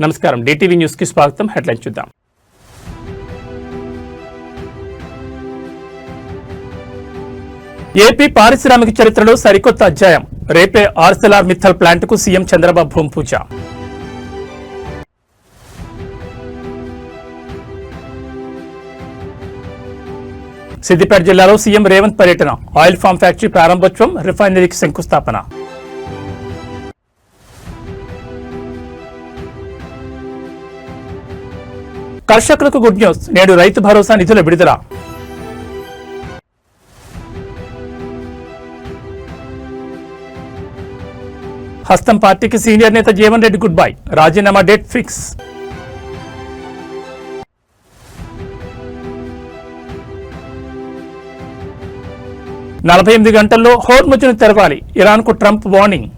నమస్కారం DTV news కి స్వాగతం. హెడ్లైన్ చూద్దాం. ఏపీ పారిశ్రామిక చరిత్రలో సరికొత్త అధ్యాయం. రేపే ఆర్సెలార్ మిత్తల్ ప్లాంట్ కు సీఎం చంద్రబాబు భూమి పూజ. సిద్దిపేట జిల్లాలో సీఎం రేవంత్ పర్యటన. ఆయిల్ ఫామ్ ఫ్యాక్టరీ ప్రారంభోత్సవం, రిఫైనరీకి శంకుస్థాపన. కర్షకులకు గుడ్ న్యూస్. నేడు రైతు భరోసా నిధుల విడుదల. హస్తం పార్టీకి సీనియర్ నేత జీవన్ రెడ్డి గుడ్ బై. రాజీనామా డేట్ ఫిక్స్. నలభై 48 గంటల్లో హోర్ముజ్ను తెరవాలి. ఇరాన్కు ట్రంప్ వార్నింగ్.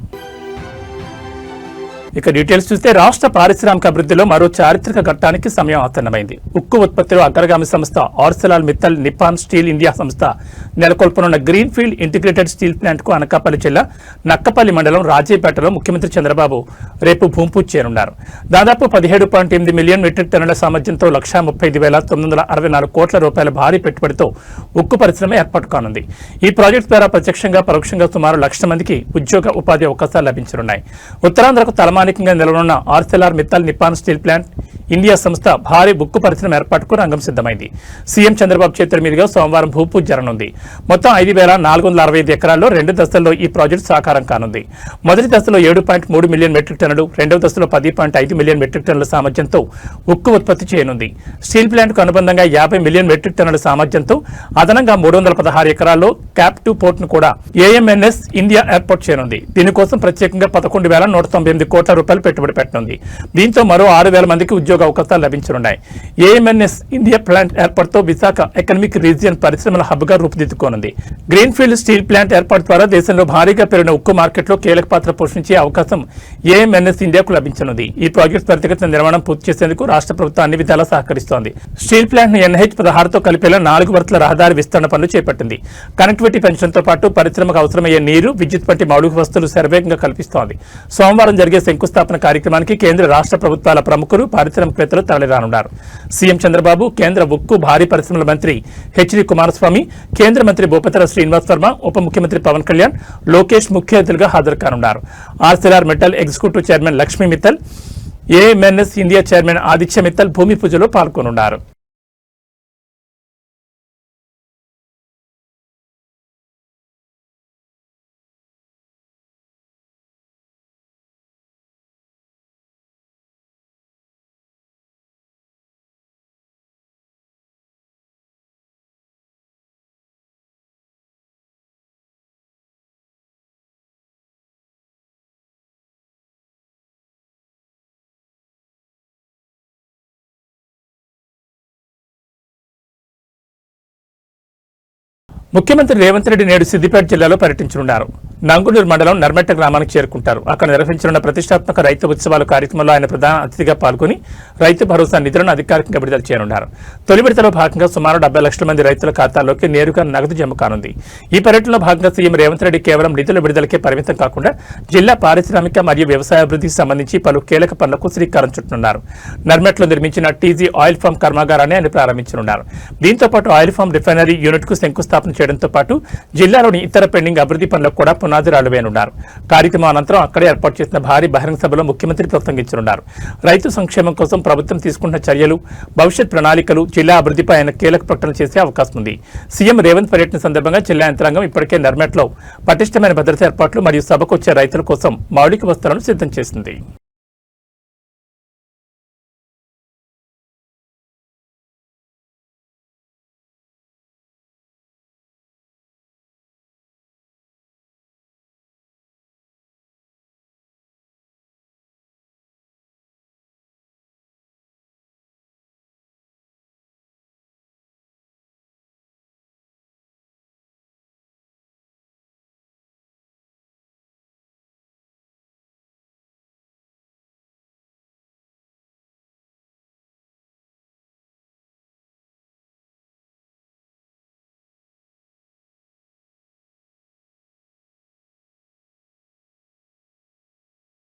ఇక డీటెయిల్స్ చూస్తే రాష్ట్ర పారిశ్రామిక అభివృద్ధిలో మరో చారిత్రక ఘట్టానికి సమయం ఆసన్నమైంది. ఉక్కు ఉత్పత్తిలో అగ్రగామి సంస్థ Arcelor Mittal Nippon steel India సంస్థ నెలకొల్పనున్న green field integrated steel plant కు అనకాపల్లి జిల్లా నక్కపల్లి మండలం రాజీపేటలో ముఖ్యమంత్రి చంద్రబాబు రేపు భూమి పూజ చేయనున్నారు. దాదాపు 17.8 మిలియన్ మెట్రిక్ టన్నుల సామర్థ్యంతో 1,35,964 కోట్ల రూపాయల భారీ పెట్టుబడితో ఉక్కు పరిశ్రమ ఏర్పాటు కానుంది. ఈ ప్రాజెక్టు ద్వారా ప్రత్యక్షంగా పరోక్షంగా సుమారు 1,00,000 మందికి ఉద్యోగ ఉపాధి అవకాశాలు లభించనున్నాయి. ఉత్తరాంధ్రకు తలమానికంగా నిలవనున్న Arcelor Mittal Nippon steel plant India సంస్థ భారీ ఉక్కు పరిశ్రమ ఏర్పాటుకు రంగం సిద్ధమైంది. సీఎం చంద్రబాబు చేతుల మీదుగా సోమవారం భూపూజ జరగనుంది. మొత్తం 5,465 ఎకరాల్లో 2 దశల్లో ఈ ప్రాజెక్టు సాకారం కానుంది. మొదటి దశలో 7.3 మిలియన్ మెట్రిక్ టన్నులు, రెండవ దశలో 10.5 మిలియన్ మెట్రిక్ టన్నుల సామర్థ్యంతో ఉక్కు ఉత్పత్తి చేయనుంది. స్టీల్ ప్లాంట్కు అనుబంధంగా 50 మిలియన్ మెట్రిక్ టన్నుల సామర్థ్యంతో అదనంగా 316 ఎకరాల్లో క్యాప్ 2 పోర్టును కూడా ఏఎంఎన్ఎస్ ఇండియా ఏర్పాటు చేయనుంది. దీనికోసం ప్రత్యేకంగా 11,198 కోట్ల రూపాయలు పెట్టుబడి పెట్టనుంది. దీంతో మరో 6,000 మందికి ఉద్యోగ అవకాశాలు లభించనున్నాయి. ఏఎంఎన్ఎస్ ఇండియా ప్లాంట్ ఏర్పాటుతో విశాఖ ఎకనామిక్ రీజియన్ పరిశ్రమల హబ్ గా రూపుదిద్దుకోనుంది. గ్రీన్ ఫీల్డ్ స్టీల్ ప్లాంట్ ఏర్పాటు ద్వారా దేశంలో భారీగా పెరిగిన ఉక్కు మార్కెట్లో కీలక పాత్ర పోషించే అవకాశం ఏఎంఎన్ఎస్ ఇండియాకు లభించనుంది. ఈ ప్రాజెక్టు త్వరితగతిన నిర్మాణం పూర్తి చేసేందుకు రాష్ట్ర ప్రభుత్వం అన్ని విధాలా సహకరిస్తోంది. స్టీల్ ప్లాంట్ ను NH-16తో కలిపేలా 4 వర్తుల రహదారి విస్తరణ పనులు చేపట్టింది. కనెక్టివిటీ పెంచడంతో పాటు పరిశ్రమకు అవసరమయ్యే నీరు, విద్యుత్ వంటి మౌలిక వస్తువులు శరవేగంగా కల్పిస్తోంది. సోమవారం జరిగే శంకుస్థాపన కార్యక్రమానికి కేంద్ర రాష్ట్ర ప్రభుత్వాల ప్రముఖులు, పారిశ్రామికవేత్తలు తరలిరానున్నారు. సీఎం చంద్రబాబు, కేంద్ర ఉక్కు భారీ పరిశ్రమల మంత్రి హెచ్డి కుమారస్వామి, కేంద్ర మంత్రి భూపతిర శ్రీనివాస్ వర్మ, ఉప ముఖ్యమంత్రి పవన్ కళ్యాణ్, లోకేష్ ముఖ్య అతిథులుగా హాజరు కానున్నారు. Arcelor Mittal executive chairman Lakshmi Mittal, AMNS India chairman Aditya Mittal భూమి పూజలో పాల్గొనున్నారు. ముఖ్యమంత్రి రేవంత్ రెడ్డి నేడు సిద్దిపేట జిల్లాలో పర్యటించనున్నారు. నంగునూరు మండలం నర్మెట్ట గ్రామానికి చేరుకుంటారు. అక్కడ నిర్వహించనున్న ప్రతిష్టాత్మక రైతు ఉత్సవాల కార్యక్రమంలో ఆయన ప్రధాన అతిథిగా పాల్గొని రైతు భరోసా నిధులను అధికారికంగా విడుదల చేయనున్నారు. తొలి విడతలో భాగంగా సుమారు 70 లక్షల మంది రైతుల ఖాతాల్లోకి నేరుగా నగదు జమ కానుంది. ఈ పర్యటనలో భాగంగా సీఎం రేవంత్ రెడ్డి కేవలం నిధుల విడుదలకే పరిమితం కాకుండా జిల్లా పారిశ్రామిక మరియు వ్యవసాయాభివృద్ధికి సంబంధించి పలు కీలక పనులకు శ్రీకారం చుట్టనున్నారు. నర్మెట్లో నిర్మించిన టీజీ ఆయిల్ ఫామ్ కర్మాగారాన్ని ఆయన ప్రారంభించనున్నారు. దీంతో పాటు ఆయిల్ ఫామ్ రిఫైనరీ యూనిట్ కు శంకుస్థాపన చేయడంతో పాటు జిల్లాలోని ఇతర పెండింగ్ అభివృద్ధి పనులకు కూడా పునాదిరాలు వేయనున్నారు. కార్యక్రమం అనంతరం అక్కడే ఏర్పాటు చేసిన భారీ బహిరంగ సభలో ముఖ్యమంత్రి ప్రసంగించనున్నారు. రైతు సంక్షేమం కోసం ప్రభుత్వం తీసుకున్న చర్యలు, భవిష్యత్ ప్రణాళికలు, జిల్లా అభివృద్ధిపై ఆయన కీలక ప్రకటన చేసే అవకాశం ఉంది. సీఎం రేవంత్ పర్యటన సందర్భంగా జిల్లా యంత్రాంగం ఇప్పటికే నర్మెట్లో పటిష్టమైన భద్రతా ఏర్పాట్లు మరియు సభకు వచ్చే రైతుల కోసం మౌలిక వసతులను సిద్ధం చేసింది.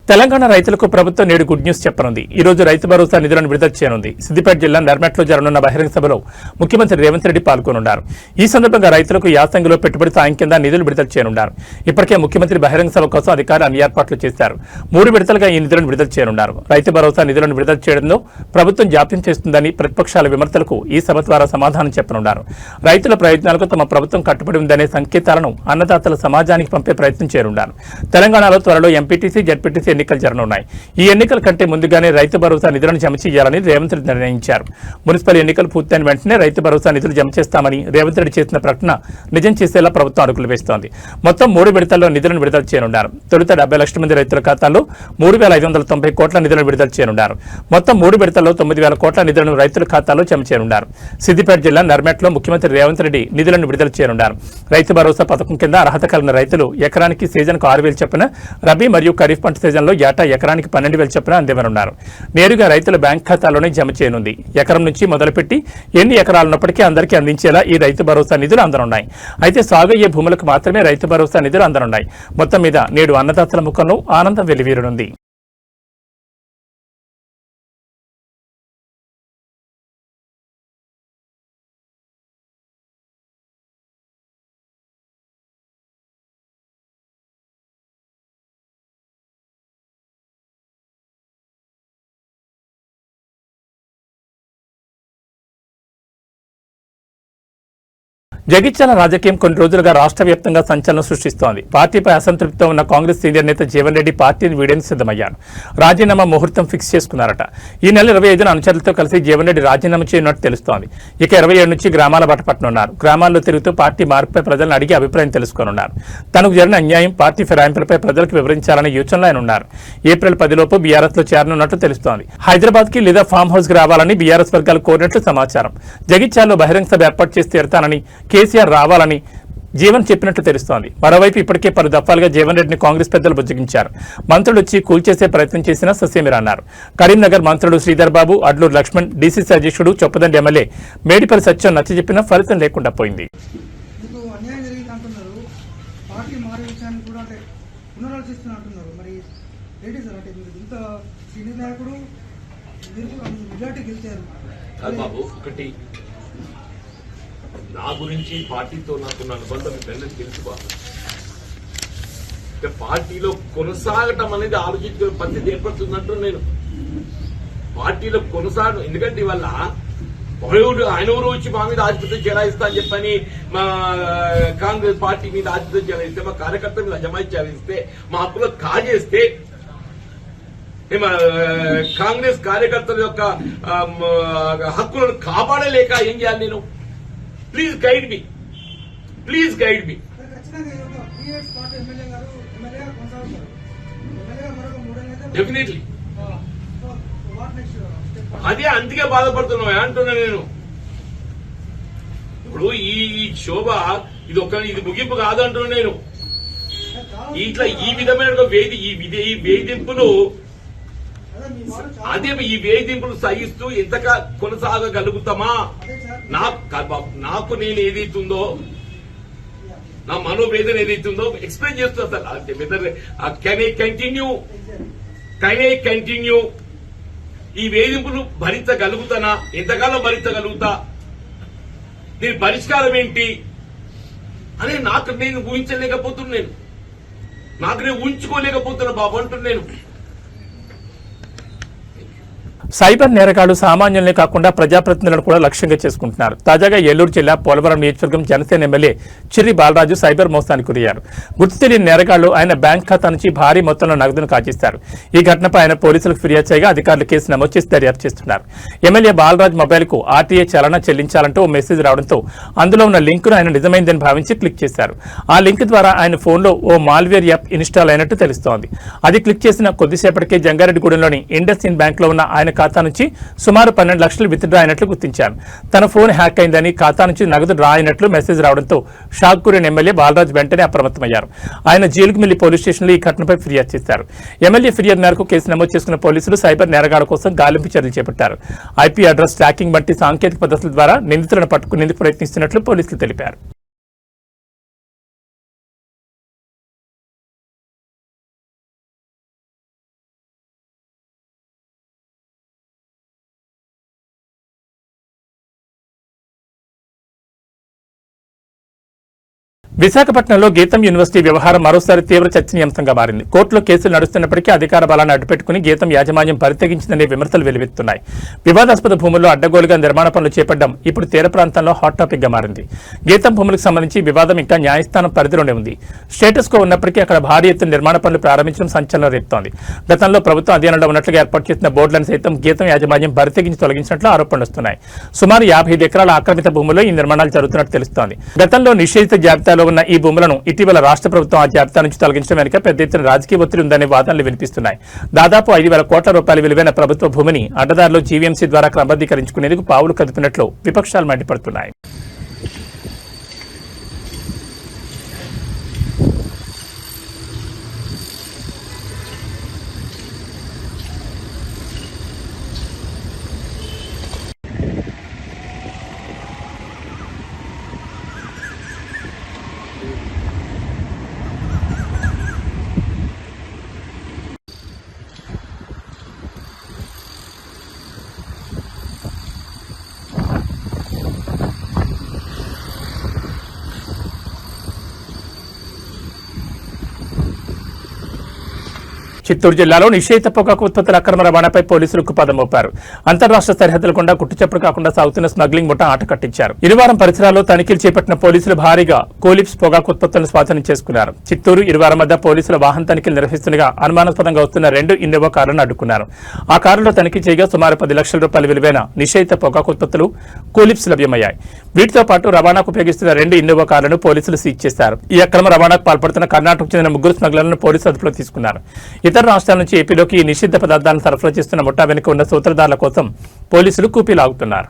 తెలంగాణ రైతులకు ప్రభుత్వం నేడు గుడ్ న్యూస్ చెప్పనుంది. ఈ రోజు రైతు భరోసా నిధులను విడుదల చేయనుంది. సిద్దిపేట జిల్లా నర్మెట్లో జరగనున్న బహిరంగ సభలో ముఖ్యమంత్రి రేవంత్ రెడ్డి పాల్గొనున్నారు. ఈ సందర్భంగా రైతులకు యాసంగిలో పెట్టుబడి సాయం కింద నిధులు విడుదల చేయనున్నారు. ఇప్పటికే ముఖ్యమంత్రి బహిరంగ సభ కోసం అధికారులు అన్ని ఏర్పాట్లు చేశారు. 3 విడతలుగా ఈ నిధులను విడుదల చేయనున్నారు. రైతు భరోసా నిధులను విడుదల చేయడంలో ప్రభుత్వం జాప్యం చేస్తుందని ప్రతిపక్షాల విమర్శలకు ఈ సభ ద్వారా సమాధానం చెప్పనున్నారు. రైతుల ప్రయోజనాలకు తమ ప్రభుత్వం కట్టుబడి ఉందనే సంకేతాలను అన్నదాతల సమాజానికి పంపే ప్రయత్నం చేయనున్నారు. తెలంగాణలో త్వరలో ఎంపీటీసీ, జడ్పీటీసీ ఎన్నికలు జరగనున్నాయి. ఈ ఎన్నికల కంటే ముందుగానే రైతు భరోసా నిధులను జమ చేయాలని రేవంత్ రెడ్డి నిర్ణయించారు. మున్సిపల్ ఎన్నికలు పూర్తయిన వెంటనే రైతు భరోసా నిధులు జమ చేస్తామని రేవంత్ రెడ్డి చేసిన ప్రకటన నిజం చేసేలా ప్రభుత్వం అడుగులు వేస్తోంది. మొత్తం 3 విడతల్లో నిధులను విడుదల చేయనున్నారు. తొలుత 70 లక్షల మంది రైతుల ఖాతాల్లో 3,590 కోట్ల నిధులను విడుదల చేయనున్నారు. మొత్తం 3 విడతల్లో 9,000 కోట్ల నిధులను రైతుల ఖాతాలో జమ చేయనున్నారు. సిద్దిపేట జిల్లా నర్మెట్లో ముఖ్యమంత్రి రేవంత్ రెడ్డి నిధులను విడుదల చేయనున్నారు. రైతు భరోసా పథకం కింద అర్హత కలిగిన రైతులు ఎకరానికి సీజన్కు 6,000 చొప్పున, రబీ మరియు ఖరీఫ్ పంట సీజన్లో ఏటా ఎకరానికి 12,000 చొప్పున అందివ్వనున్నారు. నేరుగా రైతుల బ్యాంక్ ఖాతాలోనే జమ చేయనుంది. ఎకరం నుంచి మొదలుపెట్టి ఎన్ని ఎకరాలున్నప్పటికీ అందరికీ అందించేలా ఈ రైతు భరోసా నిధులు అందనున్నాయి. అయితే సాగు అయ్యే భూములకు మాత్రమే రైతు భరోసా నిధులు అందనున్నాయి. మొత్తం మీద నేడు అన్నదాతల ముఖంలో ఆనందం వెల్లివిరనుంది. జగిత్యాల రాజకీయం కొన్ని రోజులుగా రాష్ట్ర వ్యాప్తంగా సంచలనం సృష్టిస్తోంది. పార్టీపై అసంతృప్తితో ఉన్న కాంగ్రెస్ సీనియర్ నేత జీవన్ రెడ్డి పార్టీని వీడేందుకు సిద్ధమయ్యారు. రాజీనామా ముహూర్తం ఫిక్స్ చేసుకున్నారట. ఈ నెల 25న అనుచరులతో కలిసి జీవన్ రెడ్డి రాజీనామా చేయనున్నట్టు తెలుస్తోంది. ఇక 27 నుంచి గ్రామాల బాట పట్టనున్నారు. గ్రామాల్లో తిరుగుతూ పార్టీ మార్పుపై ప్రజలను అడిగి అభిప్రాయం తెలుసుకోనున్నారు. తనకు జరిగిన అన్యాయం, పార్టీ ఫిరాయింపులపై ప్రజలకు వివరించాలనే యోచనలో ఆయన ఉన్నారు. ఏప్రిల్ 10 లోపు బీఆర్ఎస్ లో చేరనున్నట్టు తెలుస్తోంది. హైదరాబాద్ కి లేదా ఫామ్ హౌస్ కి రావాలని బీఆర్ఎస్ వర్గాలు కోరినట్లు సమాచారం. జగిత్యాలలో బహిరంగ సభ ఏర్పాటు చేసి తీరుతానని, కేసీఆర్ రావాలని జీవన్ చెప్పినట్లు తెలుస్తోంది. మరోవైపు ఇప్పటికే 10 దఫాలుగా జీవన్ రెడ్డిని కాంగ్రెస్ పెద్దలు బుజ్జగించారు. మంత్రులు వచ్చి కూల్చేసే ప్రయత్నం చేసినా ససేమిరా అన్నారు. కరీంనగర్ మంత్రులు శ్రీధర్ బాబు, అడ్లూరు లక్ష్మణ్, డీసీసీ అధ్యక్షుడు చొప్పదండి ఎమ్మెల్యే మేడిపల్లి సత్యం నచ్చజెప్పినా ఫలితం లేకుండా పోయింది. నా గురించి పార్టీతో నాకున్న అనుబంధం మీకు తెలుసుకో. పార్టీలో కొనసాగటం అనేది ఆలోచించుకునే పరిస్థితి ఏర్పడుతుందంటూ నేను పార్టీలో కొనసాగడం. ఎందుకంటే ఇవల్ల ఆయన ఊరు వచ్చి మా మీద ఆధిపత్యం చెలాయిస్తా అని చెప్పని మా కాంగ్రెస్ పార్టీ మీద ఆధిపత్యం చెలాయిస్తే, మా కార్యకర్తల మీద అజమాయిత్యం చెలాయిస్తే, మా హక్కులకు కాజేస్తే, కాంగ్రెస్ కార్యకర్తల యొక్క హక్కులను కాపాడలేక ఏం చేయాలి నేను? Please guide me, please guide me. Definitely అదే అందుకే బాధపడుతున్నా అంటున్నా నేను. ఇప్పుడు ఈ శోభ ఇది ముగింపు కాదు అంటున్నా నేను. ఇట్లా ఈ విధమైన ఈ వేధింపులు ఈ వేధింపులు సహిస్తూ ఎంతగా కొనసాగగలుగుతామా? నాకు నేను ఏదైతుందో, నా మనోవేదన ఏదైతుందో ఎక్స్ప్లెయిన్ చేస్తూ కెన్ ఐ కంటిన్యూ ఈ వేధింపులు భరించగలుగుతానా? ఎంతకాలం భరించగలుగుతా? దీని పరిష్కారం ఏంటి అని నేను ఊహించలేకపోతున్నాను. నేను ఊహించుకోలేకపోతున్నా బాబు అంటున్నాను. సైబర్ నేరగాళ్లు సామాన్యులనే కాకుండా ప్రజాప్రతినిధులను కూడా లక్ష్యంగా చేసుకుంటున్నారు. తాజాగా ఏలూరు జిల్లా పోలవరం నియోజకవర్గం జనసేన ఎమ్మెల్యే చిర్రి బాలరాజు సైబర్ మోసానికి గురయ్యారు. గుర్తు తెలియని నేరగాళ్లు ఆయన బ్యాంక్ ఖాతా నుంచి భారీ మొత్తంలో నగదును కాజేశారు. ఈ ఘటనపై ఆయన పోలీసులకు ఫిర్యాదు చేయగా అధికారులు కేసు నమోదు చేసి దర్యాప్తు చేస్తున్నారు. ఎమ్మెల్యే బాలరాజు మొబైల్ కు ఆర్టీఏ చలన చెల్లించాలంటూ ఓ మెసేజ్ రావడంతో అందులో ఉన్న లింకును ఆయన నిజమైందని భావించి క్లిక్ చేశారు. ఆ లింక్ ద్వారా ఆయన ఫోన్లో ఓ మాల్వేర్ యాప్ ఇన్స్టాల్ అయినట్టు తెలుస్తోంది. అది క్లిక్ చేసిన కొద్దిసేపటికే జంగారెడ్డిగూడెంలోని ఇండస్ ఇన్ బ్యాంక్ లో ఉన్న ఆయన ఖాతా నుంచి సుమారు 12 లక్షలు విత్డ్రా అయినట్లు గుర్తించారు. తన ఫోన్ హ్యాక్ అయిందని, ఖాతా నుంచి నగదు డ్రా అయినట్లు మెసేజ్ రావడంతో షాక్ గురైన ఎమ్మెల్యే బాలరాజు వెంటనే అప్రమత్తమయ్యారు. ఆయన జీలుగుమిల్లి పోలీస్ స్టేషన్లో ఈ ఘటనపై ఫిర్యాదు చేశారు. ఎమ్మెల్యే ఫిర్యాదు మేరకు కేసు నమోదు చేసుకున్న పోలీసులు సైబర్ నేరగాళ్ల కోసం గాలింపు చర్యలు చేపట్టారు. ఐపీ అడ్రస్ ట్రాకింగ్ వంటి సాంకేతిక పద్ధతుల ద్వారా నిందితులను పట్టుకునేందుకు ప్రయత్నిస్తున్నట్లు పోలీసులు తెలిపారు. విశాఖపట్నంలో గీతం యూనివర్సిటీ వ్యవహారం మరోసారి తీవ్ర చర్చనీయాంశంగా మారింది. కోర్టులో కేసులు నడుస్తున్నప్పటికీ అధికార బలాన్ని అడ్డుపెట్టుకుని గీతం యాజమాన్యం పరితెగించిందనే విమర్శలు వెలువెత్తున్నాయి. వివాదాస్పద భూముల్లో అడ్డగోలుగా నిర్మాణ పనులు చేపట్టడం ఇప్పుడు తీర ప్రాంతంలో హాట్ టాపిక్ గా మారింది. గీతం భూములకు సంబంధించి వివాదం ఇంకా న్యాయస్థానం పరిధిలోనే ఉంది. స్టేటస్ కో ఉన్నప్పటికీ అక్కడ భారీ ఎత్తున నిర్మాణ పనులు ప్రారంభించడం సంచలనం రేపుతోంది. గతంలో ప్రభుత్వం అధీనంలో ఉన్నట్లుగా ఏర్పాటు చేసిన బోర్డులను సైతం గీతం యాజమాన్యం పరితెగించి తొలగించినట్లు ఆరోపణలు వస్తున్నాయి. సుమారు 55 ఎకరాల ఆక్రమిత భూముల్లో ఈ నిర్మాణాలు జరుగుతున్నట్టు తెలుస్తోంది. గతంలో నిషేధిత జాబితాలో ఉన్న ఈ భూములను ఇటీవల రాష్ట్ర ప్రభుత్వం ఆ జాబితా నుంచి తొలగించడం వెనుక పెద్ద ఎత్తున రాజకీయ ఒత్తిడి ఉందనే వాదనలు వినిపిస్తున్నాయి. దాదాపు 5,000 కోట్ల రూపాయల విలువైన ప్రభుత్వ భూమిని అడ్డదారులు జీవీఎంసీ ద్వారా క్రమబద్ధీకరించుకునేందుకు పావులు కదుపుతున్నట్లు విపక్షాలు మండిపడుతున్నాయి. చిత్తూరు జిల్లాలో నిషేధిత పొగాకు ఉత్పత్తుల అక్రమ రవాణాపై పోలీసులకు పదం మోపారు. అంతర్రాష్ట్ర సరిహద్దుల గుండా గుట్టుచప్పుడు కాకుండా సాగుతున్న స్మగ్లింగ్ ముఠా ఆట కట్టించారు. ఇరువారం పరిసరాల్లో తనిఖీలు చేపట్టిన పోలీసులు భారీగా కోలిప్స్ పొగాకు ఉత్పత్తులను స్వాధీనం చేసుకున్నారు. చిత్తూరు ఇరువారం మధ్య పోలీసుల వాహన తనిఖీలు నిర్వహిస్తుండగా అనుమానాస్పదంగా వస్తున్న 2 ఇన్నోవా కార్లను అడ్డుకున్నారు. ఆ కారులో తనిఖీ చేయగా సుమారు 10 లక్షల రూపాయల విలువైన నిషేధిత పొగాకు ఉత్పత్తులు కోలిప్స్ లభ్యమయ్యాయి. వీటితో పాటు రవాణాకు ఉపయోగిస్తున్న 2 ఇన్నోవా కార్లను పోలీసులు సీజ్ చేశారు. ఈ అక్రమ రవాణాకు పాల్పడుతున్న కర్ణాటకకు చెందిన 3 స్మగ్లర్లను పోలీసులు అదుపులో తీసుకున్నారు. ఇతర రాష్ట్రాల నుంచి ఏపీలోకి ఈ నిషిద్ధ పదార్థాలను సరఫరా చేస్తున్న ముఠా వెనుక ఉన్న సూత్రధారుల కోసం పోలీసులు కూపీలాగుతున్నారు.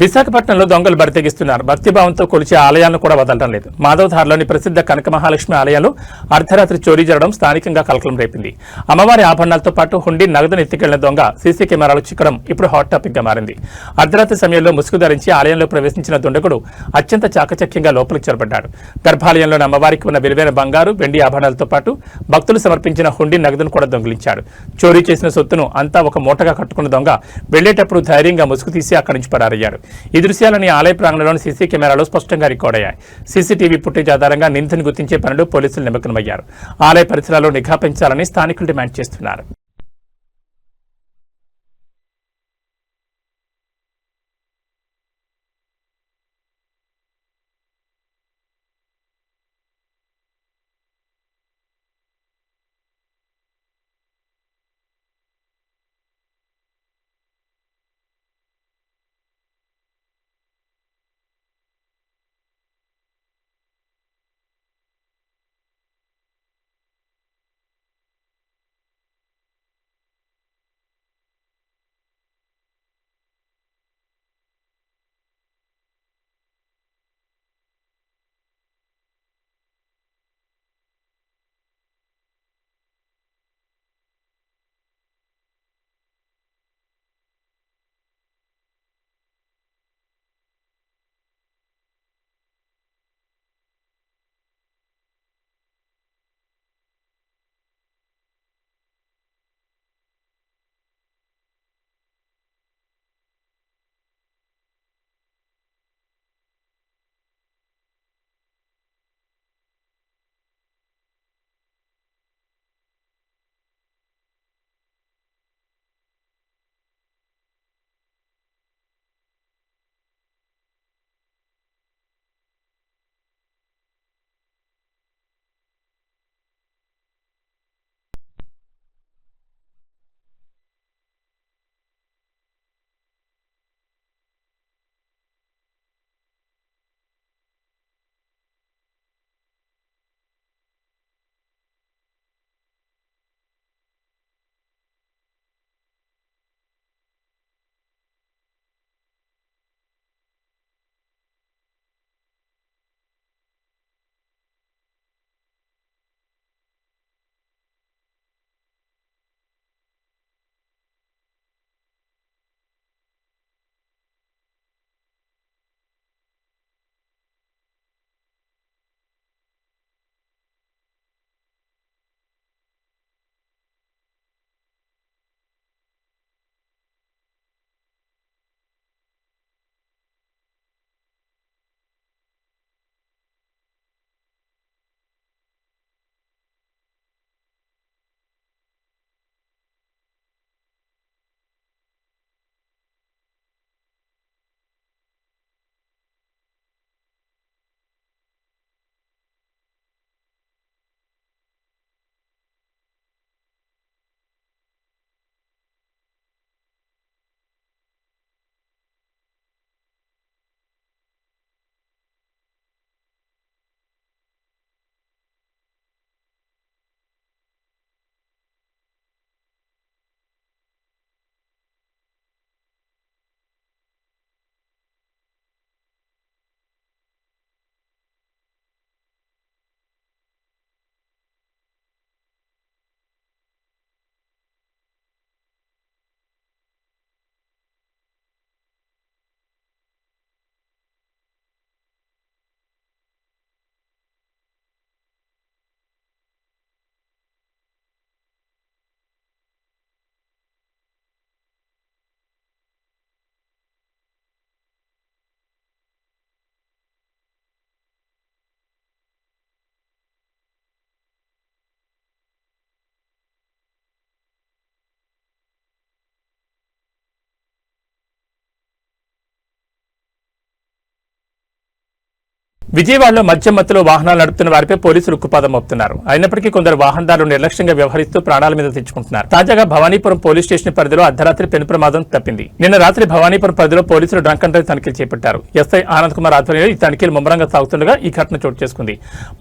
విశాఖపట్నంలో దొంగలు బరితెగిస్తున్నారు. భక్తిభావంతో కొలిచే ఆలయాలను కూడా వదలడం లేదు. మాధవధారలోని ప్రసిద్ధ కనక మహాలక్ష్మి ఆలయంలో అర్ధరాత్రి చోరీ జరగడం స్థానికంగా కలకలం రేపింది. అమ్మవారి ఆభరణాలతో పాటు హుండీ నగదును ఎత్తుకెళ్లిన దొంగ సీసీ కెమెరాలు చిక్కడం ఇప్పుడు హాట్ టాపిక్ గా మారింది. అర్ధరాత్రి సమయంలో ముసుగు ధరించి ఆలయంలో ప్రవేశించిన దుండగుడు అత్యంత చాకచక్యంగా లోపలికి చొరబడ్డాడు. గర్భాలయంలోని అమ్మవారికి ఉన్న విలువైన బంగారు, వెండి ఆభరణాలతో పాటు భక్తులు సమర్పించిన హుండీ నగదును కూడా దొంగిలించాడు. చోరీ చేసిన సొత్తును అంతా ఒక మూటగా కట్టుకున్న దొంగ వెళ్లేటప్పుడు ధైర్యంగా ముసుగు తీసి అక్కడి నుంచి పరారయ్యాడు. ఈ దృశ్యాలని ఆలయ ప్రాంగణంలోని సీసీ కెమెరాలో స్పష్టంగా రికార్డ్ అయ్యాయి. సీసీటీవీ ఫుటేజ్ ఆధారంగా నిందితుని గుర్తించే పనిలో పోలీసులు నిమగ్నమయ్యారు. ఆలయ పరిసరాల్లో నిఘా పెంచాలని స్థానికులు డిమాండ్ చేస్తున్నారు. విజయవాడలో మద్యం మత్తులో వాహనాలు నడుపుతున్న వారిపై పోలీసులు ఉక్కుపాదం మోపుతున్నారు. అయినప్పటికీ కొందరు వాహనదారులు నిర్లక్ష్యంగా వ్యవహరిస్తూ ప్రాణాల మీద తెచ్చుకుంటున్నారు. తాజాగా భవానీపురం పోలీస్ స్టేషన్ పరిధిలో అర్ధరాత్రి పెను ప్రమాదం తప్పింది. నిన్న రాత్రి భవానీపురం పరిధిలో పోలీసులు డ్రంక్ అండ్ డ్రైవ్ తనిఖీలు చేపట్టారు. ఎస్ఐ ఆనంద్ కుమార్ ఆధ్వర్యంలో ఈ తనిఖీలు ముమ్మరంగా సాగుతుండగా ఈ ఘటన చోటు చేసుకుంది.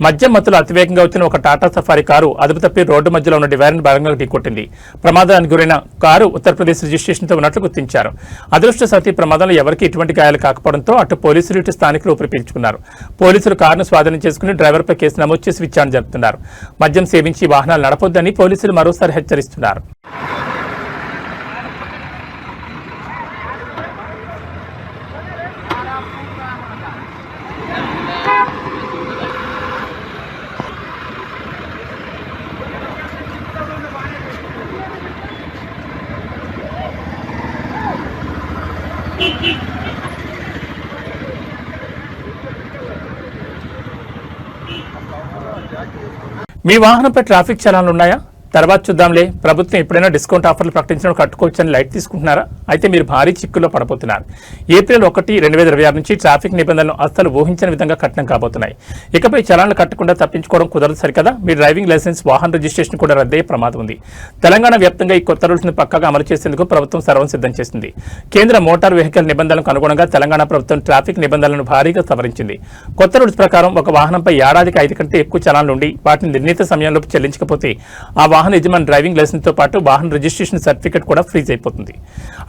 మద్యం మత్తులో అతివేగంగా వచ్చిన ఒక టాటా సఫారీ కారు అదుపు తప్పి రోడ్డు మధ్యలో ఉన్న డివైడర్ను బలంగా ఢీకొట్టింది. ప్రమాదానికి గురైన కారు ఉత్తరప్రదేశ్ రిజిస్ట్రేషన్తో ఉన్నట్లు గుర్తించారు. అదృష్టవశాత్తు ఈ ప్రమాదంలో ఎవరికీ ఎటువంటి గాయాలు కాకపోవడంతో అటు పోలీసులు ఇటు స్థానికులు ఊపిరి పీల్చుకున్నారు. పోలీసులు కారును స్వాధీనం చేసుకుని డ్రైవర్పై కేసు నమోదు చేసి విచారణ జరుపుతున్నారు. మద్యం సేవించి వాహనాలు నడపొద్దని పోలీసులు మరోసారి హెచ్చరిస్తున్నారు. మీ వాహనంపై ట్రాఫిక్ చలాన్లు ఉన్నాయా? తర్వాత చూద్దాంలే. ప్రభుత్వం ఎప్పుడైనా డిస్కౌంట్ ఆఫర్లు ప్రకటించడం కట్టుకోవచ్చని లైట్ తీసుకుంటున్నారా? అయితే మీరు భారీ చిక్కుల్లో పడబోతున్నారు. ఏప్రిల్ 1, 2026 నుంచి ట్రాఫిక్ నిబంధనలు అస్సలు ఊహించని విధంగా కఠినం కాబోతున్నాయి. ఇకపై చలాన్లు కట్టకుండా తప్పించుకోవడం కుదరదు సరికదా. మీ డ్రైవింగ్ లైసెన్స్, వాహన రిజిస్ట్రేషన్ కూడా రద్దయ్యే ప్రమాదం ఉంది. తెలంగాణ వ్యాప్తంగా ఈ కొత్త రూల్స్ ను పక్కాగా అమలు చేసేందుకు ప్రభుత్వం సర్వం సిద్ధం చేసింది. కేంద్ర మోటార్ వెహికల్ నిబంధనలకు అనుగుణంగా తెలంగాణ ప్రభుత్వం ట్రాఫిక్ నిబంధనలను భారీగా సవరించింది. కొత్త రూల్స్ ప్రకారం ఒక వాహనంపై ఏడాదికి 5 కంటే ఎక్కువ చలాన్లు ఉండి వాటిని నిర్ణీత సమయంలో చెల్లించకపోతే ఆ వాహన యజమాని డ్రైవింగ్ లైసెన్స్ తో పాటు వాహన రిజిస్ట్రేషన్ సర్టిఫికెట్ కూడా ఫ్రీజ్ అయిపోతుంది.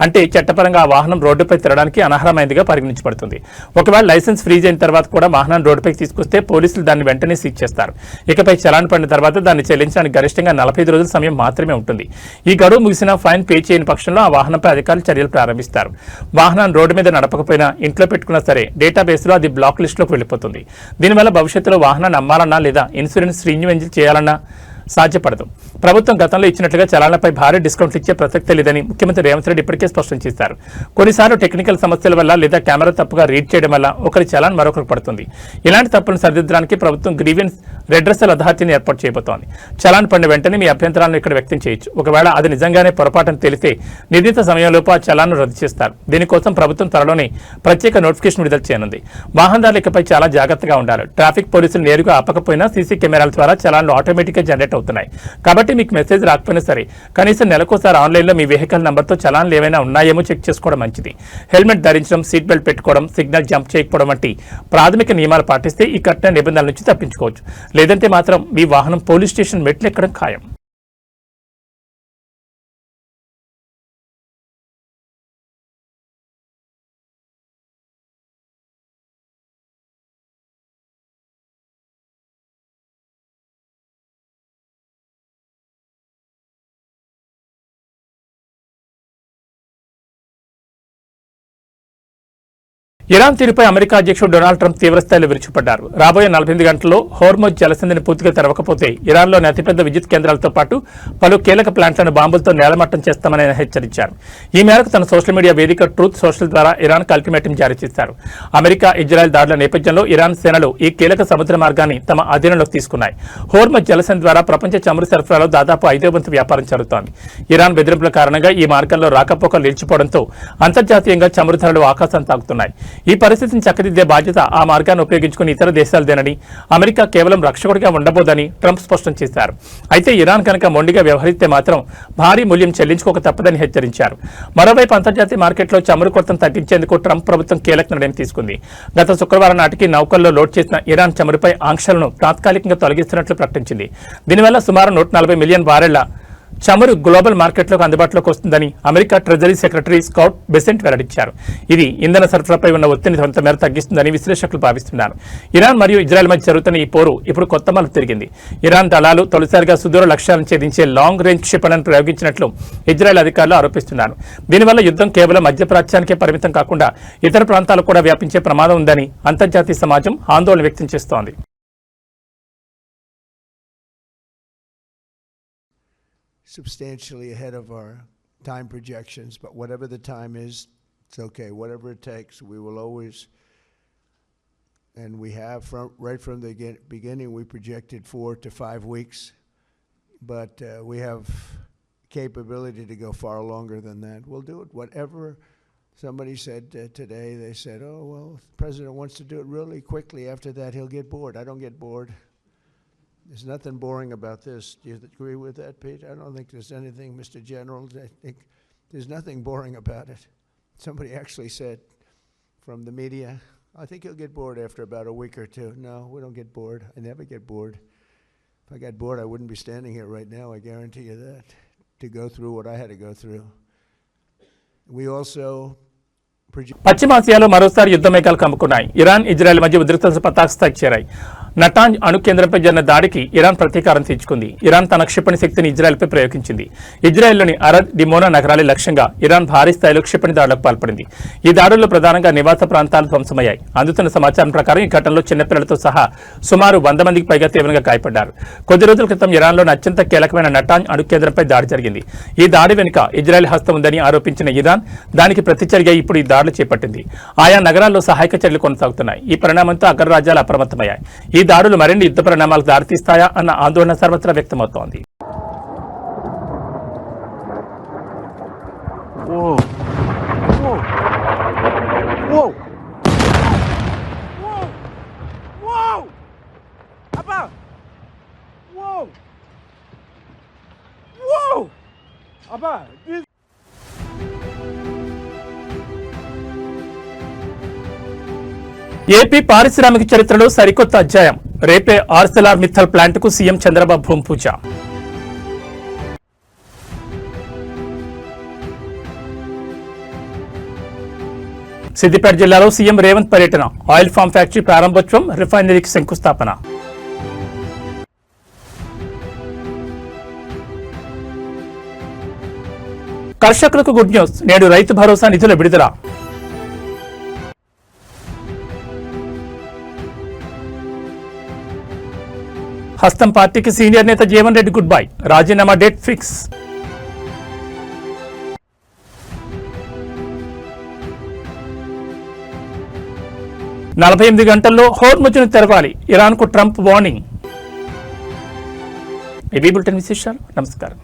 అంటే చట్టపరంగా ఆ వాహనం రోడ్డుపై తిరగడానికి అనర్హమైనదిగా పరిగణించబడుతుంది. ఒకవేళ లైసెన్స్ ఫ్రీజ్ అయిన తర్వాత కూడా వాహనాన్ని రోడ్డుపైకి తీసుకొస్తే పోలీసులు దాన్ని వెంటనే సీజ్ చేస్తారు. ఇకపై చలాన్ పడిన తర్వాత దాన్ని చెల్లించడానికి గరిష్టంగా 45 రోజుల సమయం మాత్రమే ఉంటుంది. ఈ గడువు ముగిసినా ఫైన్ పే చేయని పక్షంలో ఆ వాహనంపై అధికారులు చర్యలు ప్రారంభిస్తారు. వాహనాన్ని రోడ్డు మీద నడపకపోయినా ఇంట్లో పెట్టుకున్నా సరే డేటాబేస్లో అది బ్లాక్ లిస్టులోకి వెళ్ళిపోతుంది. దీనివల్ల భవిష్యత్తులో వాహనాన్ని అమ్మాలన్నా లేదా ఇన్సూరెన్స్ రెన్యువల్ చేయాలన్నా సాధ్యపడదు. ప్రభుత్వం గతంలో ఇచ్చినట్లుగా చలాన్లపై భారీ డిస్కౌంట్లు ఇచ్చే ప్రసక్తే లేదని ముఖ్యమంత్రి రేవంత్ రెడ్డి ఇప్పటికే స్పష్టం చేశారు. కొన్నిసార్లు టెక్నికల్ సమస్యల వల్ల లేదా కెమెరా తప్పుగా రీడ్ చేయడం వల్ల ఒకరి చలాన్ మరొకరికి పడుతుంది. ఇలాంటి తప్పులను సరిదిద్దడానికి ప్రభుత్వం గ్రీవెన్స్ రెడ్రెసల్ అథారిటీని ఏర్పాటు చేయబోతోంది. చలాన్ పడిన వెంటనే మీ అభ్యంతరాలను ఇక్కడ వ్యక్తం చేయొచ్చు. ఒకవేళ అది నిజంగానే పొరపాటును తెలిస్తే నిర్ణీత సమయంలోపు ఆ చలాన్ను రద్దు చేస్తారు. దీనికోసం ప్రభుత్వం త్వరలోనే ప్రత్యేక నోటిఫికేషన్ విడుదల చేయనుంది. వాహనదారులు ఇకపై చాలా జాగ్రత్తగా ఉండాలి. ట్రాఫిక్ పోలీసులు నేరుగా ఆపకపోయినా సీసీ కెమెరాల ద్వారా చలాన్లు ఆటోమేటిక్గా జనరేట్ అవుతున్నాయి. కాబట్టి మీకు మెసేజ్ రాకపోయినా సరే కనీసం నెలకోసారి ఆన్లైన్లో మీ వెహికల్ నంబర్తో చలాన్లు ఏమైనా ఉన్నాయేమో చెక్ చేసుకోవడం మంచిది. హెల్మెట్ ధరించడం, సీట్ బెల్ట్ పెట్టుకోవడం, సిగ్నల్ జంప్ చేయకపోవడం వంటి ప్రాథమిక నియమాలు పాటిస్తే ఈ కఠిన నిబంధనల నుంచి తప్పించుకోవచ్చు. లేదంటే మాత్రం మీ వాహనం పోలీస్ స్టేషన్ మెట్లు ఎక్కడం ఖాయం. ఇరాన్ తీరుపై అమెరికా అధ్యక్షుడు డొనాల్డ్ ట్రంప్ తీవ్రస్థాయిలో విరుచుపడ్డారు. రాబోయే 48 గంటల్లో హోర్ముజ్ జలసంధిని పూర్తిగా తెరవకపోతే ఇరాన్లోని అతిపెద్ద విద్యుత్ కేంద్రాలతో పాటు పలు కీలక ప్లాంట్లను బాంబులతో నేలమట్టం చేస్తామని ఆయన హెచ్చరించారు. ఈ మేరకు తన సోషల్ మీడియా వేదిక ట్రూత్ సోషల్ ద్వారా ఇరాన్కు అల్టిమేటం జారీ చేశారు. అమెరికా, ఇజ్రాయెల్ దాడుల నేపథ్యంలో ఇరాన్ సేనలు ఈ కీలక సముద్ర మార్గాన్ని తమ అధీనంలోకి తీసుకున్నాయి. హోర్ముజ్ జలసంధి ద్వారా ప్రపంచ చమురు సరఫరాలో దాదాపు 5వ వంతు వ్యాపారం జరుగుతోంది. ఇరాన్ బెదిరింపుల కారణంగా ఈ మార్గంలో రాకపోకలు నిలిచిపోవడంతో అంతర్జాతీయంగా చమురు ధరలు ఆకాశం తాకుతున్నాయి. ఈ పరిస్థితిని చక్కదిద్దే బాధ్యత ఆ మార్గాన్ని ఉపయోగించుకుని ఇతర దేశాలదేనని, అమెరికా కేవలం రక్షకుడిగా ఉండబోదని ట్రంప్ స్పష్టం చేశారు. అయితే ఇరాన్ కనుక మొండిగా వ్యవహరిస్తే మాత్రం భారీ మూల్యం చెల్లించుకోక తప్పదని హెచ్చరించారు. మరోవైపు అంతర్జాతీయ మార్కెట్లో చమురు కొరతను తగ్గించేందుకు ట్రంప్ ప్రభుత్వం కీలక నిర్ణయం తీసుకుంది. గత శుక్రవారం నాటికి నౌకల్లో లోడ్ చేసిన ఇరాన్ చమురుపై ఆంక్షలను తాత్కాలికంగా తొలగిస్తున్నట్లు ప్రకటించింది. దీనివల్ల సుమారు 140 మిలియన్ బారెళ్ల చమురు గ్లోబల్ మార్కెట్లోకి అందుబాటులోకి వస్తుందని America treasury secretary Scott Besant వెల్లడించారు. ఇది ఇంధన సరఫరాపై ఉన్న ఒత్తిడిని కొంతమేర తగ్గిస్తుందని విశ్లేషకులు భావిస్తున్నారు. ఇరాన్ మరియు ఇజ్రాయెల్ మధ్య జరుగుతున్న ఈ పోరు ఇప్పుడు కొత్త మలుపు తిరిగింది. ఇరాన్ దళాలు తొలిసారిగా సుదూర లక్ష్యాలను ఛేదించే లాంగ్ రేంజ్ క్షిపణులను ప్రయోగించినట్లు ఇజ్రాయెల్ అధికారులు ఆరోపిస్తున్నారు. దీనివల్ల యుద్ధం కేవలం మధ్యప్రాచ్యానికే పరిమితం కాకుండా ఇతర ప్రాంతాలకు కూడా వ్యాపించే ప్రమాదం ఉందని అంతర్జాతీయ సమాజం ఆందోళన వ్యక్తం చేస్తోంది. Substantially ahead of our time projections, but whatever the time is, it's okay. Whatever it takes, we will always, and we have right from the beginning, we projected 4 to 5 weeks, but we have capability to go far longer than that. We'll do it. Whatever Somebody said today, they said, oh, well, if the president wants to do it really quickly. After that, he'll get bored. I don't get bored. There's nothing boring about this. Do you agree with that, Pete? I don't think there's anything, Mr. General. I think there's nothing boring about it. Somebody actually said from the media, I think he'll get bored after about a week or two. No, we don't get bored. I never get bored. If I got bored, I wouldn't be standing here right now. I guarantee you that, to go through what I had to go through. We also పశ్చిమాసియాలో మరోసారి యుద్ధ మేఘాలు కమ్ముకున్నాయి. Iran Israel మధ్య ఉద్రిక్తతలు పతాకస్థాయికి చేరాయి. Natanz అణు కేంద్రంపై జరిగిన దాడికి ఇరాన్ ప్రతీకారం తీర్చుకుంది. ఇరాన్ తన క్షిపణి శక్తిని ఇజ్రాయెల్పై ప్రయోగించింది. ఇజ్రాయెల్లోని అరద్, డిమోనా నగరాల లక్ష్యంగా ఇరాన్ భారీ స్థాయిలో క్షిపణి దాడులకు పాల్పడింది. ఈ దాడుల్లో ప్రధానంగా నివాస ప్రాంతాలు ధ్వంసమయ్యాయి. అందుతున్న సమాచారం ప్రకారం ఈ ఘటనలో చిన్నపిల్లలతో సహా సుమారు 100 మందికి పైగా తీవ్రంగా గాయపడ్డారు. కొద్ది రోజుల క్రితం ఇరాన్లోని అత్యంత కీలకమైన నటాంజ్ అణు కేంద్రంపై దాడి జరిగింది. ఈ దాడి వెనుక ఇజ్రాయెల్ హస్తం ఉందని ఆరోపించిన ఇరాన్ దానికి ప్రతిచర్యగా ఇప్పుడు ఈ దాడులు చేపట్టింది. ఆయా నగరాల్లో సహాయక చర్యలు కొనసాగుతున్నాయి. ఈ పరిణామంతో అగ్రరాజ్యాలు అప్రమత్తమయ్యాయి. ఈ దాడులు మరిన్ని యుద్ధ పరిణామాలకు దారితీస్తాయా అన్న ఆందోళన సర్వత్రా వ్యక్తమవుతోంది. ఏపీ పారిశ్రామిక చరిత్రలో సరికొత్త అధ్యాయం. రేపే ఆర్సెలార్ మిత్తల్ ప్లాంట్కు సీఎం చంద్రబాబు భూమి పూజ. సిద్దిపేట జిల్లాలో సీఎం రేవంత్ పర్యటన. ఆయిల్ ఫామ్ ఫ్యాక్టరీ ప్రారంభోత్సవం, రిఫైనరీకి శంకుస్థాపన. కర్షకులకు గుడ్ న్యూస్. నేడు రైతు భరోసా నిధుల విడుదల. హస్తం పార్టీకి సీనియర్ నేత జీవన్ రెడ్డి గుడ్ బై. రాజీనామా డేట్ ఫిక్స్. 48 గంటల్లో హోర్ముజ్ను తెరవాలి. ఇరాన్కు ట్రంప్ వార్నింగ్. ఇవి బులెటిన్ విశేషాలు. నమస్కారం.